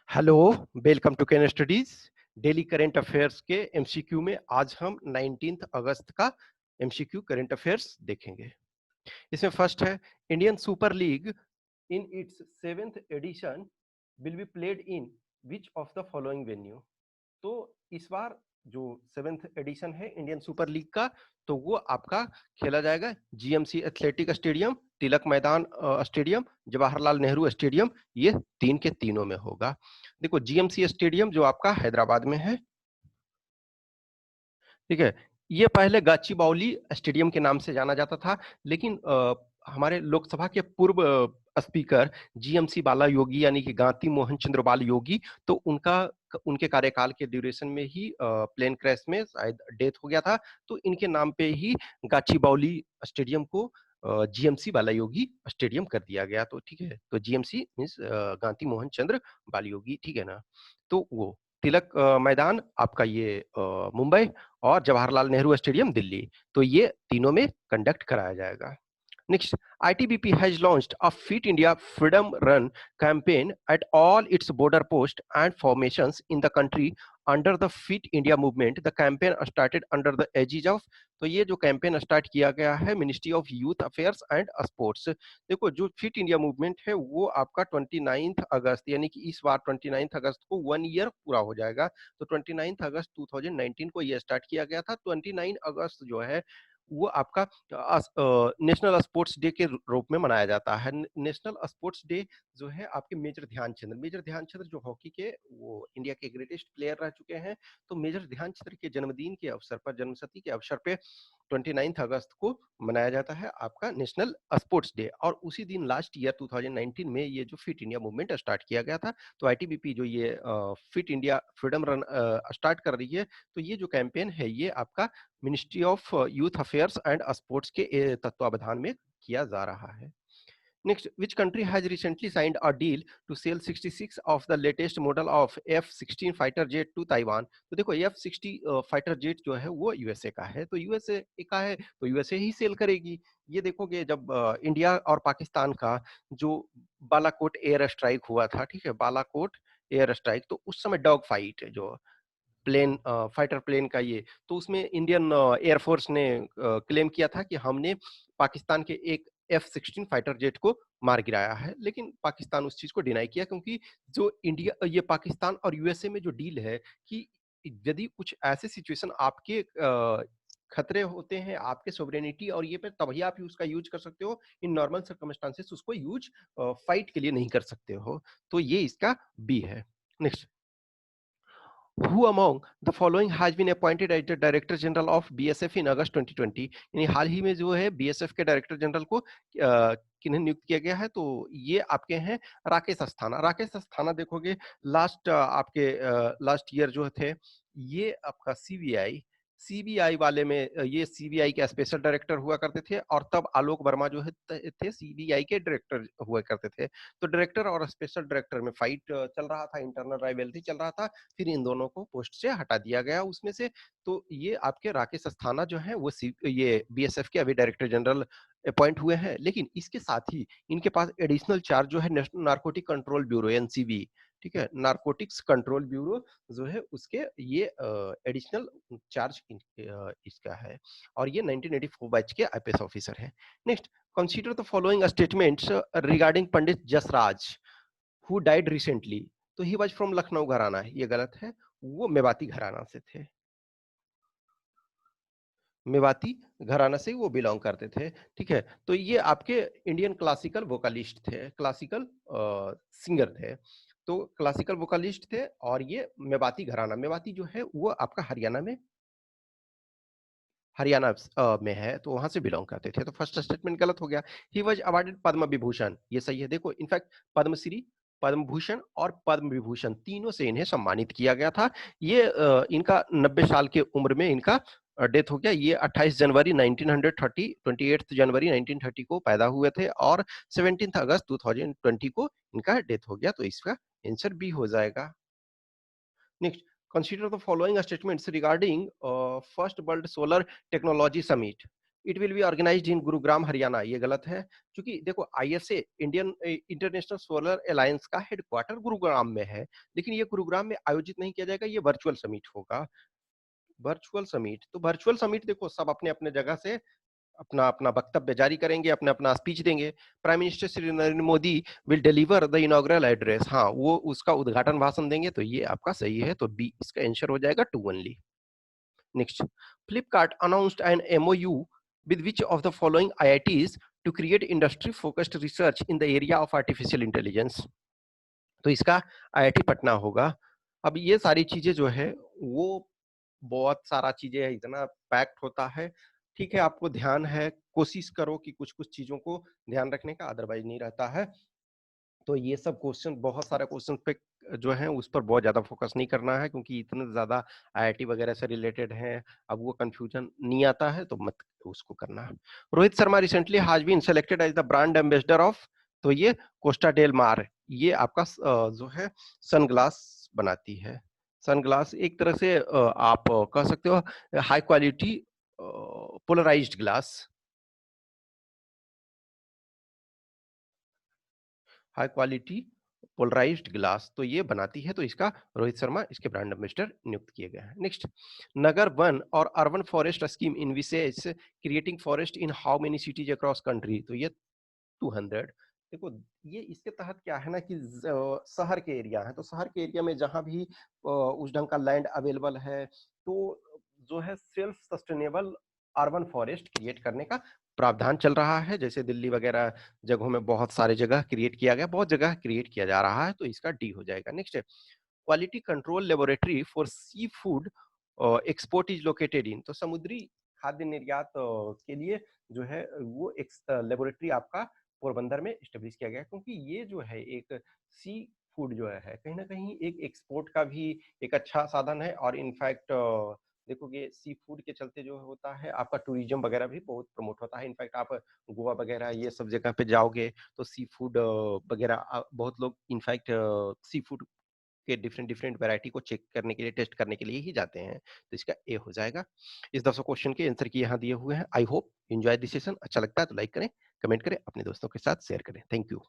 Hello, welcome to can studies. Daily current affairs के MCQ में आज हम 19 अगस्त का एमसीक्यू करंट अफेयर्स देखेंगे। इसमें फर्स्ट है, Indian super league in its 7th edition will be played in which of the following venue. तो इस बार जो 7th एडिशन है इंडियन सुपर लीग का, तो वो आपका खेला जाएगा जीएमसी एथलेटिक स्टेडियम, तिलक मैदान स्टेडियम, जवाहरलाल नेहरू स्टेडियम, ये तीन के तीनों में होगा। देखो, जीएमसी स्टेडियम जो आपका हैदराबाद में है, ठीक है। ये पहले गाचीबाउली स्टेडियम के नाम से जाना जाता था, लेकिन हमारे लोकसभा के पूर्व स्पीकर जीएमसी बाला योगी यानी कि गांधी मोहन चंद्र बाल योगी, तो उनके कार्यकाल के ड्यूरेशन में ही प्लेन क्रैश में शायद डेथ हो गया था, तो इनके नाम पे ही गाचीबाउली स्टेडियम को जीएमसी बाला योगी स्टेडियम कर दिया गया। तो ठीक है, तो जीएमसी मीन्स गांधी मोहन चंद्र बाल योगी, ठीक है ना। तो वो तिलक मैदान आपका ये मुंबई, और जवाहरलाल नेहरू स्टेडियम दिल्ली, तो ये तीनों में कंडक्ट कराया जाएगा। Next, ITBP has launched a Fit India Freedom Run campaign at all its border posts and formations in the country under the Fit India movement. The campaign started under the aegis of, तो ये जो campaign start किया गया है ministry of youth affairs and sports. देखो, जो fit India movement है वो आपका 29 अगस्त यानी कि इस बार 29 अगस्त को 1 ईयर पूरा हो जाएगा। तो 29 अगस्त 2019 को ये स्टार्ट किया गया था। 29 अगस्त जो है वो आपका नेशनल स्पोर्ट्स डे के रूप में मनाया जाता है। नेशनल स्पोर्ट्स डे जो है आपके मेजर ध्यानचंद्र जो हॉकी के वो इंडिया के ग्रेटेस्ट प्लेयर रह चुके हैं, तो मेजर ध्यानचंद्र के जन्मदिन के अवसर पर, जन्मशती के अवसर पे 29 अगस्त को मनाया जाता है आपका नेशनल स्पोर्ट्स डे। और उसी दिन लास्ट ईयर 2019 में ये जो फिट इंडिया मूवमेंट स्टार्ट किया गया था। तो आईटीबीपी जो ये fit India freedom run start कर रही है, तो ये जो कैंपेन है ये आपका ministry of youth affairs and sports के तत्वावधान में किया जा रहा है। Next, which country has recently signed a deal to sell 66 of the latest model of F-16 fighter jet to Taiwan? तो देखो, F-60 फाइटर जेट जो है वो यूएसए का है, तो यूएसए का है तो यूएसए ही सेल करेगी। ये देखोगे, जब इंडिया और पाकिस्तान का जो बालाकोट एयर स्ट्राइक हुआ था, ठीक है, बालाकोट एयर स्ट्राइक, तो उस समय डॉग फाइट जो प्लेन फाइटर प्लेन का ये, तो उसमें इंडियन एयरफोर्स ने क्लेम किया था कि हमने पाकिस्तान के एक F-16 फाइटर जेट को मार गिराया है, लेकिन पाकिस्तान उस चीज को डिनाई किया, क्योंकि जो इंडिया ये पाकिस्तान और यूएसए में जो डील है कि यदि कुछ ऐसे सिचुएशन आपके खतरे होते हैं आपके सोवरेनिटी और ये पे, तभी आप उसका यूज कर सकते हो। इन नॉर्मल सर्कमस्टांसेस उसको यूज फाइट के लिए नहीं कर सकते हो। तो ये इसका बी है। Next, Who among the following has been appointed as the Director General of BSF in August 2020? यानी हाल ही में जो है बीएसएफ के डायरेक्टर जनरल को किन्हें नियुक्त किया गया है, तो ये आपके हैं राकेश अस्थाना। राकेश अस्थाना देखोगे लास्ट आपके लास्ट ईयर जो थे ये आपका सीबीआई वाले में ये सीबीआई के स्पेशल डायरेक्टर हुआ करते थे, और तब आलोक वर्मा जो है थे सीबीआई के डायरेक्टर हुआ करते थे। तो डायरेक्टर और स्पेशल डायरेक्टर में फाइट चल रहा था, इंटरनल राइवलरी चल रहा था, फिर इन दोनों को पोस्ट से हटा दिया गया उसमें से। तो ये आपके राकेश अस्थाना जो है वो ये बीएसएफ के अभी डायरेक्टर जनरल अपॉइंट हुए हैं, लेकिन इसके साथ ही इनके पास एडिशनल चार्ज जो है national narcotic control bureau NCB, ठीक है, नारकोटिक्स कंट्रोल ब्यूरो जो है उसके ये एडिशनल चार्ज इसका है, और ये 1984 बैच के आईपीएस ऑफिसर है। Next, consider the following statements regarding Pandit Jasraj who died recently. तो ही वाज फ्रॉम लखनऊ घराना, ये गलत है, वो मेवाती घराना से थे, मेवाती घराना से वो बिलोंग करते थे, ठीक है। तो ये आपके इंडियन क्लासिकल वोकलिस्ट थे, क्लासिकल सिंगर थे, तो क्लासिकल वोकलिस्ट थे, और ये मेवाती घराना, मेवाती जो है वो आपका हरियाणा में है, तो वहां से बिलोंग करते थे। तो फर्स्ट स्टेटमेंट गलत हो गया। He was awarded Padma Vibhushan, ये सही है। देखो, इनफैक्ट पद्मश्री, पद्म भूषण और पद्म विभूषण तीनों से इन्हें सम्मानित किया गया था। ये इनका 90 साल की उम्र में इनका डेथ हो गया। ये 28 जनवरी 1930, 28 जनवरी 1930 को पैदा हुए थे, और 17 अगस्त 2020 को इनका डेथ हो गया। तो इसका आंसर बी हो जाएगा। Next, consider the following statements regarding First World Solar Technology Summit. It will be organised in Gurugram Haryana, ये गलत है, क्योंकि देखो ISA Indian international solar alliance का हेडक्वार्टर गुरुग्राम में है, लेकिन ये गुरुग्राम में आयोजित नहीं किया जाएगा, ये वर्चुअल समिट होगा। वर्चुअल समिट, तो वर्चुअल समिट देखो सब अपने अपने जगह से अपना अपना वक्तव्य जारी करेंगे, अपना अपना स्पीच देंगे। Prime minister Shri Narendra Modi will deliver the inaugural address, हाँ वो उसका उद्घाटन भाषण देंगे, तो ये आपका सही है, तो बी इसका आंसर हो जाएगा two only. Next, Flipkart announced an MoU with which of the following IITs to create industry focused research in the area of artificial intelligence? तो इसका आईआईटी पटना होगा। अब ये सारी चीजें जो है वो बहुत सारा चीजें है, इतना पैक्ट होता है। ठीक है, आपको ध्यान है, कोशिश करो कि कुछ कुछ चीजों को ध्यान रखने का, अदरवाइज नहीं रहता है। तो ये सब क्वेश्चन, बहुत सारे क्वेश्चन पे जो है उस पर बहुत ज्यादा फोकस नहीं करना है, क्योंकि इतने ज्यादा आईआईटी वगैरह से रिलेटेड हैं, अब वो कंफ्यूजन नहीं आता है, तो मत उसको करना। Rohit Sharma recently has been selected as the brand ambassador of, तो ये कोस्टा डेल मार, ये आपका जो है सनग्लास बनाती है। सनग्लास एक तरह से आप कह सकते हो high quality polarised glass, high quality polarised glass, तो ये बनाती है, तो इसका रोहित शर्मा इसके ब्रांड एम्बेसडर नियुक्त किए गए हैं। नेक्स्ट, नगर वन और अर्बन फॉरेस्ट स्कीम इन विशेष creating forest in how many cities across country, तो ये 200। देखो ये इसके तहत क्या है ना कि शहर के एरिया है, तो शहर के एरिया में जहां भी उस ढंग का लैंड अवेलेबल है, तो जो है self sustainable urban forest create करने का प्रावधान चल रहा है। जैसे दिल्ली वगैरह जगहों में बहुत सारे जगह क्रिएट किया गया, बहुत जगह क्रिएट किया जा रहा है, तो इसका डी हो जाएगा। नेक्स्ट है, quality control laboratory for sea food export is located in, तो समुद्री खाद्य निर्यात के लिए जो है वो एक लेबोरेटरी आपका पोरबंदर में स्टेब्लिश किया गया, क्योंकि ये जो है एक सी फूड जो है कहीं ना कहीं एक एक्सपोर्ट का भी एक अच्छा साधन है, और इनफैक्ट देखोगे सी फूड के चलते जो होता है आपका टूरिज्म वगैरह भी बहुत प्रमोट होता है। इनफैक्ट आप गोवा वगैरह ये सब जगह पे जाओगे तो सी फूड वगैरह बहुत लोग इनफैक्ट सी फूड के डिफरेंट डिफरेंट वैरायटी को चेक करने के लिए, टेस्ट करने के लिए ही जाते हैं, तो इसका ए हो जाएगा। इस 10 क्वेश्चन के आंसर की यहाँ दिए हुए हैं। I hope enjoy this session, अच्छा लगता है तो लाइक करें, कमेंट करें, अपने दोस्तों के साथ शेयर करें। Thank you.